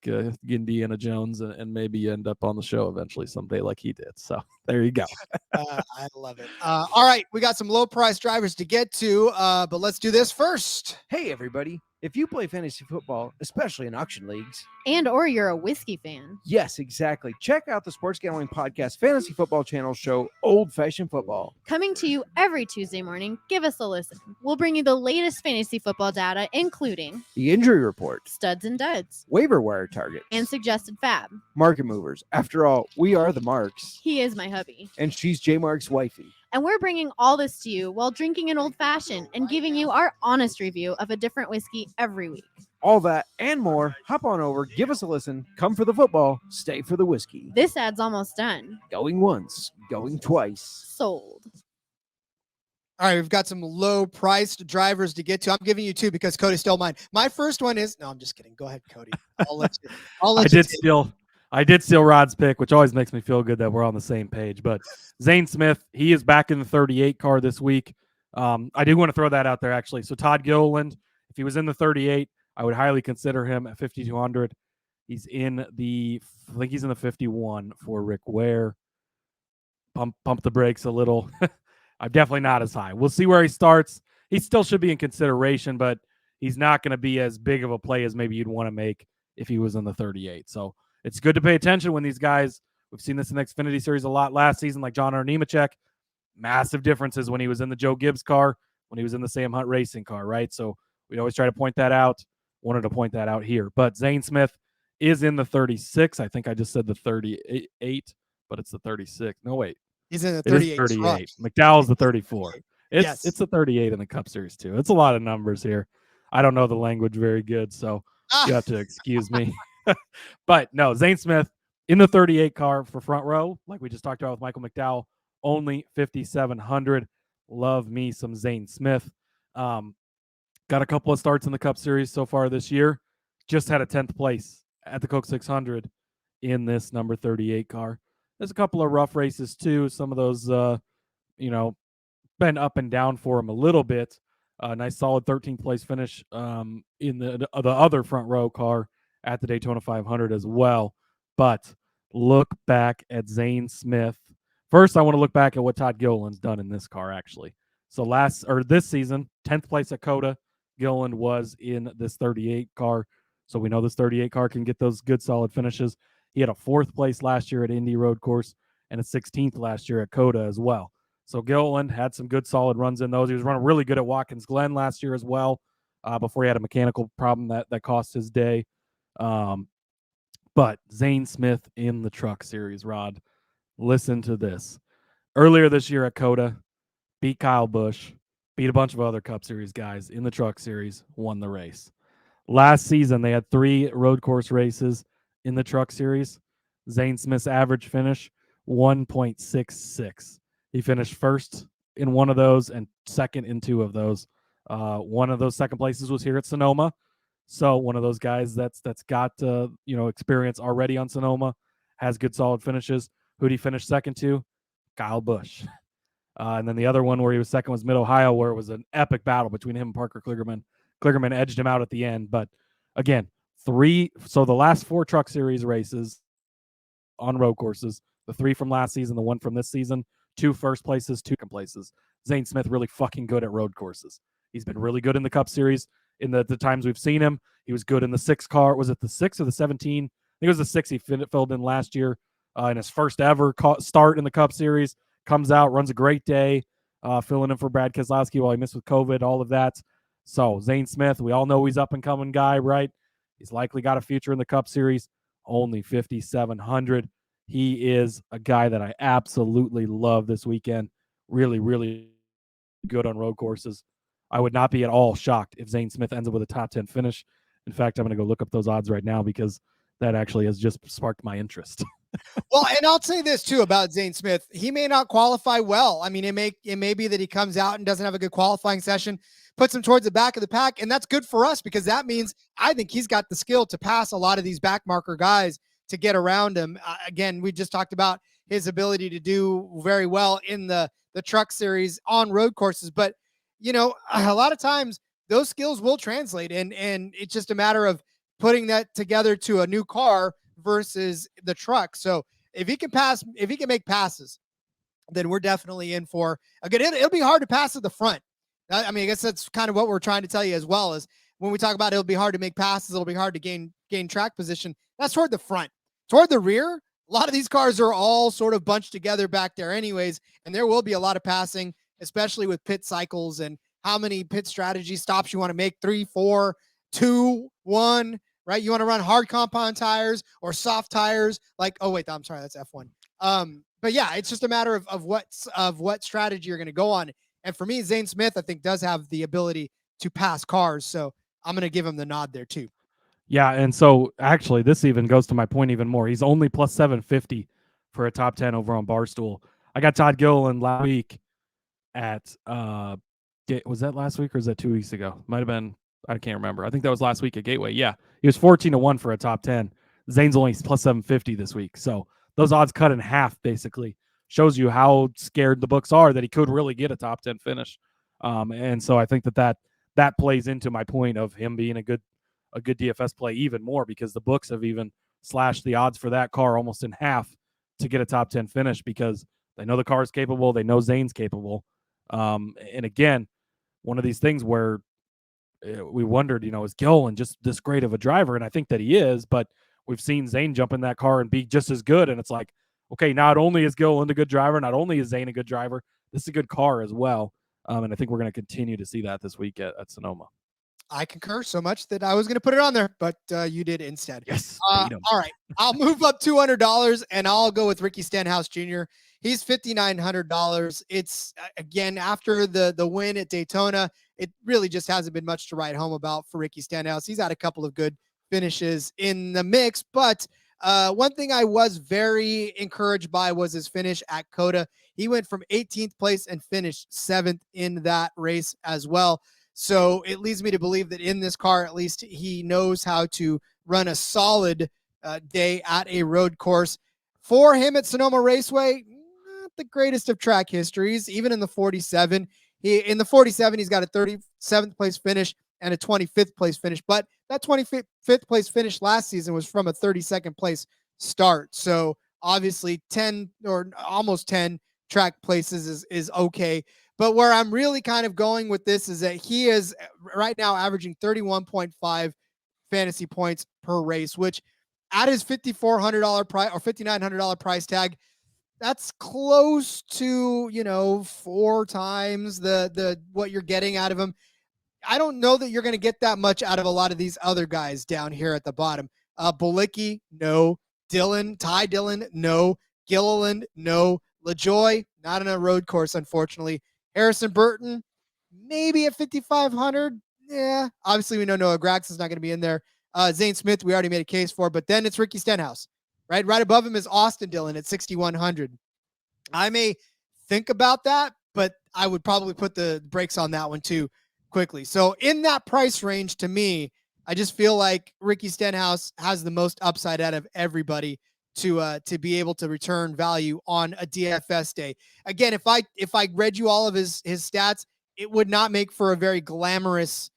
Indiana Jones, and maybe you end up on the show eventually someday like he did. So there you go. I love it. All right, we got some low price drivers to get to, but let's do this first. Hey, everybody. If you play fantasy football, especially in auction leagues, or you're a whiskey fan. Yes, exactly. Check out the Sports Gambling Podcast Fantasy Football Channel show, Old Fashioned Football. Coming to you every Tuesday morning. Give us a listen. We'll bring you the latest fantasy football data, including the injury report, studs and duds, waiver wire targets, and suggested fab. Market movers. After all, we are the Marks. He is my hubby. And she's J Mark's wifey. And we're bringing all this to you while drinking an old fashioned and giving you our honest review of a different whiskey every week. All that and more. Hop on over, give us a listen, come for the football, stay for the whiskey. This ad's almost done. Going once, going twice. Sold. All right, we've got some low-priced drivers to get to. I'm giving you 2 because Cody stole mine. My first one is... No, I'm just kidding. Go ahead, Cody. I did steal Rod's pick, which always makes me feel good that we're on the same page. But Zane Smith, he is back in the 38 car this week. I do want to throw that out there, actually. So Todd Gilliland If he was in the 38, I would highly consider him at 5,200. He's in the, I think he's in the 51 for Rick Ware. Pump the brakes a little. I'm definitely not as high. We'll see where he starts. He still should be in consideration, but he's not going to be as big of a play as maybe you'd want to make if he was in the 38. So it's good to pay attention when these guys, we've seen this in the Xfinity Series a lot last season, like John Nemechek. Massive differences when he was in the Joe Gibbs car, when he was in the Sam Hunt racing car, right? So we always try to point that out. Wanted to point that out here. But Zane Smith is in the 36. I think I just said the 38, but it's the 36. No, wait. He's in the 38. 38. McDowell's the 34. Yes. It's the 38 in the Cup Series too. It's a lot of numbers here. I don't know the language very good, so you have to excuse me. But no, Zane Smith in the 38 car for front row, like we just talked about with Michael McDowell, only 5,700. Love me some Zane Smith. Got a couple of starts in the Cup Series so far this year. Just had a 10th place at the Coke 600 in this number 38 car. There's a couple of rough races too. Some of those, been up and down for him a little bit. Nice solid 13th place finish in the other front row car at the Daytona 500 as well. But look back at Zane Smith. First, I want to look back at what Todd Gilliland's done in this car, actually. So this season, 10th place at COTA, Gilliland was in this 38 car. So we know this 38 car can get those good solid finishes. He had a 4th place last year at Indy Road Course and a 16th last year at COTA as well. So Gilliland had some good solid runs in those. He was running really good at Watkins Glen last year as well, before he had a mechanical problem that cost his day. But Zane Smith in the Truck Series, Rod, listen to this. Earlier this year at COTA, beat Kyle Busch, beat a bunch of other Cup Series guys in the Truck Series, won the race. Last season, they had 3 road course races in the Truck Series. Zane Smith's average finish, 1.66. He finished first in one of those and second in 2 of those. One of those second places was here at Sonoma. So one of those guys that's got experience already on Sonoma, has good solid finishes. Who'd he finish second to? Kyle Busch. And then the other one where he was second was Mid-Ohio, where it was an epic battle between him and Parker Kligerman. Kligerman edged him out at the end. But again, the last 4 Truck Series races on road courses, the 3 from last season, the 1 from this season, 2 first places, 2 second places. Zane Smith really fucking good at road courses. He's been really good in the Cup Series. In the times we've seen him, he was good in the 6 car. Was it the 6 or the 17? I think it was the 6 he filled in last year in his first ever start in the Cup Series. Comes out, runs a great day, filling in for Brad Keselowski while he missed with COVID, all of that. So Zane Smith, we all know he's up and coming guy, right? He's likely got a future in the Cup Series. Only 5,700. He is a guy that I absolutely love this weekend. Really, really good on road courses. I would not be at all shocked if Zane Smith ends up with a top 10 finish. In fact, I'm going to go look up those odds right now because that actually has just sparked my interest. Well, and I'll say this too about Zane Smith. He may not qualify well. I mean, it may be that he comes out and doesn't have a good qualifying session, puts him towards the back of the pack, and that's good for us because that means I think he's got the skill to pass a lot of these back marker guys to get around him. Again, we just talked about his ability to do very well in the Truck Series on road courses, but a lot of times those skills will translate, and it's just a matter of putting that together to a new car versus the truck. So if he can make passes, then we're definitely in for a good. It'll be hard to pass at the front. I mean, I guess that's kind of what we're trying to tell you as well, is when we talk about it'll be hard to make passes, it'll be hard to gain track position. That's toward the front. Toward the rear, a lot of these cars are all sort of bunched together back there anyways, and there will be a lot of passing, especially with pit cycles and how many pit strategy stops you want to make, 3, 4, 2, 1, right? You want to run hard compound tires or soft tires, I'm sorry, that's F1. But yeah, it's just a matter of what strategy you're going to go on. And for me, Zane Smith, I think, does have the ability to pass cars. So I'm going to give him the nod there too. Yeah, and so actually this even goes to my point even more. He's only plus 750 for a top 10 over on Barstool. I got Todd Gilliland last week at was that last week or was that 2 weeks ago? Might have been, I can't remember. I think that was last week at Gateway. Yeah, he was 14-1 for a top 10. Zane's only plus 750 this week. So those odds cut in half basically. Shows you how scared the books are that he could really get a top 10 finish. And so I think that that plays into my point of him being a good DFS play even more, because the books have even slashed the odds for that car almost in half to get a top 10 finish, because they know the car is capable. They know Zane's capable. And again, one of these things where we wondered, is Gilliland just this great of a driver? And I think that he is, but we've seen Zane jump in that car and be just as good. And it's like, okay, not only is Gilliland a good driver, not only is Zane a good driver, this is a good car as well. And I think we're going to continue to see that this week at Sonoma. I concur so much that I was going to put it on there, but you did instead. Yes. All right. I'll move up $200 and I'll go with Ricky Stenhouse Jr. He's $5,900. It's again, after the win at Daytona, it really just hasn't been much to write home about for Ricky Stenhouse. He's had a couple of good finishes in the mix, but one thing I was very encouraged by was his finish at COTA. He went from 18th place and finished 7th in that race as well. So it leads me to believe that in this car, at least he knows how to run a solid day at a road course. For him at Sonoma Raceway, not the greatest of track histories, even in the 47. In the 47, he's got a 37th place finish and a 25th place finish. But that 25th place finish last season was from a 32nd place start. So obviously 10 or almost 10 track places is okay. But where I'm really kind of going with this is that he is right now averaging 31.5 fantasy points per race, which at his $5,400 price or $5,900 price tag, that's close to, 4 times the what you're getting out of him. I don't know that you're going to get that much out of a lot of these other guys down here at the bottom. Bulicki, no. Ty Dillon, no. Gilliland, no. LaJoy, not on a road course, unfortunately. Harrison Burton, maybe at 5,500. Yeah, obviously we know Noah Gragson's not going to be in there. Zane Smith, we already made a case for, but then it's Ricky Stenhouse, right? Right above him is Austin Dillon at 6,100. I may think about that, but I would probably put the brakes on that one too quickly. So in that price range, to me, I just feel like Ricky Stenhouse has the most upside out of everybody to be able to return value on a DFS day. Again, if I read you all of his stats, it would not make for a very glamorous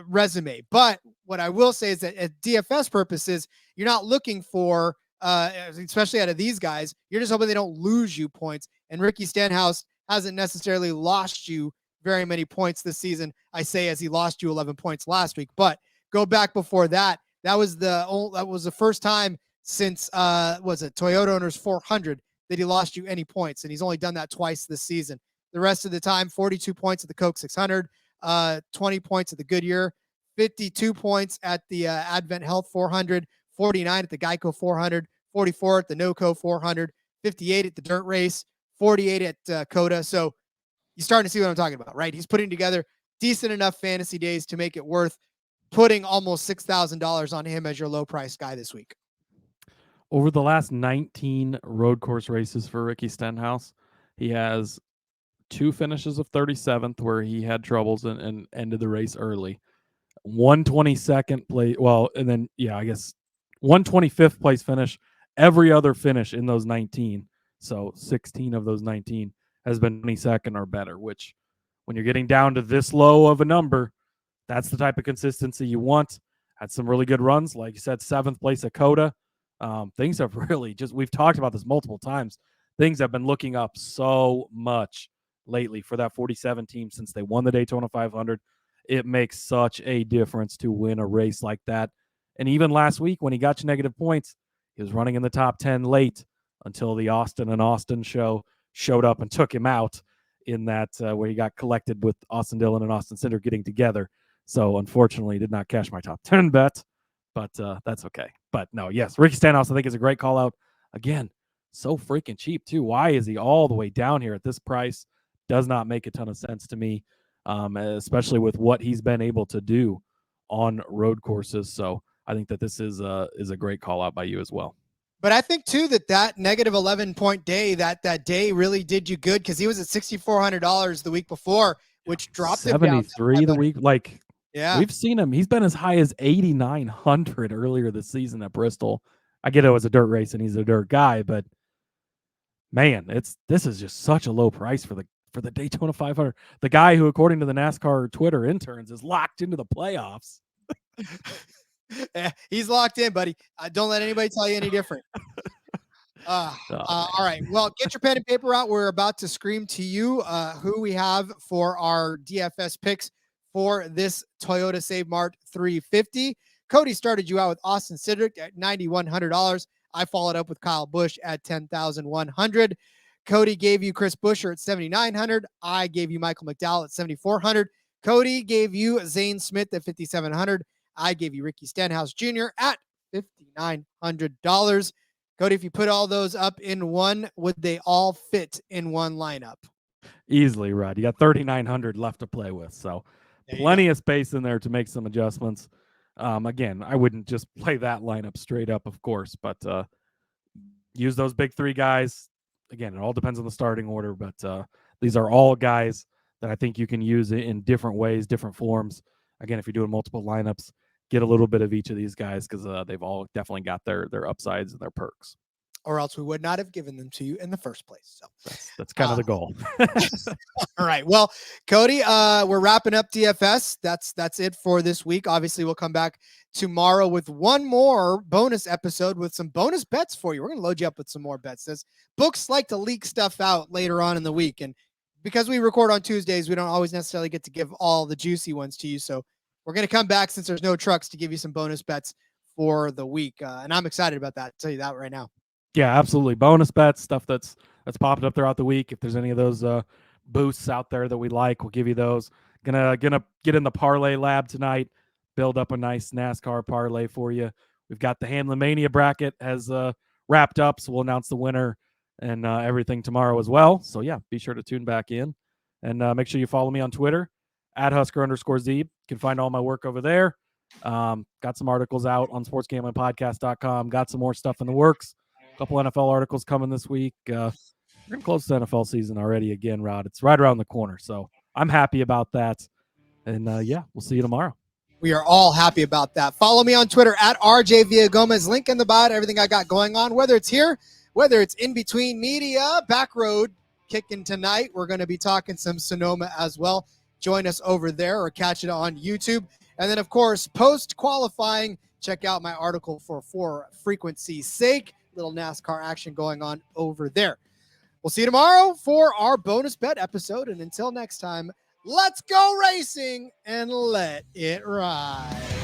resume. But what I will say is that at DFS purposes, you're not looking for, especially out of these guys, you're just hoping they don't lose you points. And Ricky Stenhouse hasn't necessarily lost you very many points this season. I say as he lost you 11 points last week, but go back before that. That was the first time since was it Toyota Owners 400 that he lost you any points, and he's only done that twice this season. The rest of the time, 42 points at the Coke 600, 20 points at the Goodyear, 52 points at the Advent Health 400, 49 at the Geico 400, 44 at the NOCO 400, 58 at the Dirt Race, 48 at COTA. So you're starting to see what I'm talking about, right? He's putting together decent enough fantasy days to make it worth putting almost $6,000 on him as your low-priced guy this week. Over the last 19 road course races for Ricky Stenhouse, he has 2 finishes of 37th where he had troubles and ended the race early. 122nd place, and then, I guess 125th place finish. Every other finish in those 19, so 16 of those 19, has been 22nd or better, which when you're getting down to this low of a number, that's the type of consistency you want. Had some really good runs. Like you said, 7th place at COTA. Things have really we've talked about this multiple times. Things have been looking up so much lately for that 47 team since they won the Daytona 500. It makes such a difference to win a race like that. And even last week when he got you negative points, he was running in the top 10 late until the Austin show showed up and took him out in that where he got collected with Austin Dillon and Austin Cinder getting together. So unfortunately did not cash my top 10 bet, but that's okay. But no, yes, Ricky Stenhouse I think is a great call out. Again, so freaking cheap too. Why is he all the way down here at this price? Does not make a ton of sense to me, especially with what he's been able to do on road courses. So I think that this is a great call out by you as well. But I think too that negative 11-point day, that day really did you good because he was at $6,400 the week before, which dropped him down 73 the week. Like, yeah, we've seen him. He's been as high as 8,900 earlier this season at Bristol. I get it was a dirt race and he's a dirt guy, but man, this is just such a low price for for the Daytona 500. The guy who, according to the NASCAR Twitter interns, is locked into the playoffs. He's locked in, buddy. Don't let anybody tell you any different. All right. Well, get your pen and paper out. We're about to scream to you who we have for our DFS picks for this Toyota Save Mart 350. Cody started you out with Austin Cindric at $9,100. I followed up with Kyle Busch at $10,100. Cody gave you Chris Buescher at $7,900. I gave you Michael McDowell at $7,400. Cody gave you Zane Smith at $5,700. I gave you Ricky Stenhouse Jr. at $5,900. Cody, if you put all those up in one, would they all fit in one lineup? Easily, Rod. You got 3,900 left to play with, so plenty of space in there to make some adjustments. Again, I wouldn't just play that lineup straight up, of course, but use those big three guys. Again, it all depends on the starting order, but these are all guys that I think you can use in different ways, different forms. Again, if you're doing multiple lineups, get a little bit of each of these guys because they've all definitely got their upsides and their perks. Or else we would not have given them to you in the first place. So that's kind of the goal. All right. Well, Cody, we're wrapping up DFS. That's it for this week. Obviously, we'll come back tomorrow with one more bonus episode with some bonus bets for you. We're going to load you up with some more bets. This books like to leak stuff out later on in the week. And because we record on Tuesdays, we don't always necessarily get to give all the juicy ones to you. So we're going to come back since there's no trucks to give you some bonus bets for the week. And I'm excited about that. I'll tell you that right now. Yeah, absolutely. Bonus bets, stuff that's popping up throughout the week. If there's any of those boosts out there that we like, we'll give you those. Gonna get in the parlay lab tonight, build up a nice NASCAR parlay for you. We've got the Hamlin Mania bracket has wrapped up, so we'll announce the winner and everything tomorrow as well. So yeah, be sure to tune back in and make sure you follow me on Twitter @Husker_Zeeb. You can find all my work over there. Got some articles out on sportsgamblingpodcast.com. Got some more stuff in the works. A couple NFL articles coming this week. We're getting close to NFL season already again, Rod. It's right around the corner. So I'm happy about that. And yeah, we'll see you tomorrow. We are all happy about that. Follow me on Twitter @RJ Villagomez. Link in the bio to everything I got going on, whether it's here, whether it's in between media, back road kicking tonight. We're going to be talking some Sonoma as well. Join us over there or catch it on YouTube. And then, of course, post-qualifying, check out my article for frequency's sake. Little NASCAR action going on over there. We'll see you tomorrow for our bonus bet episode. And until next time, let's go racing and let it ride.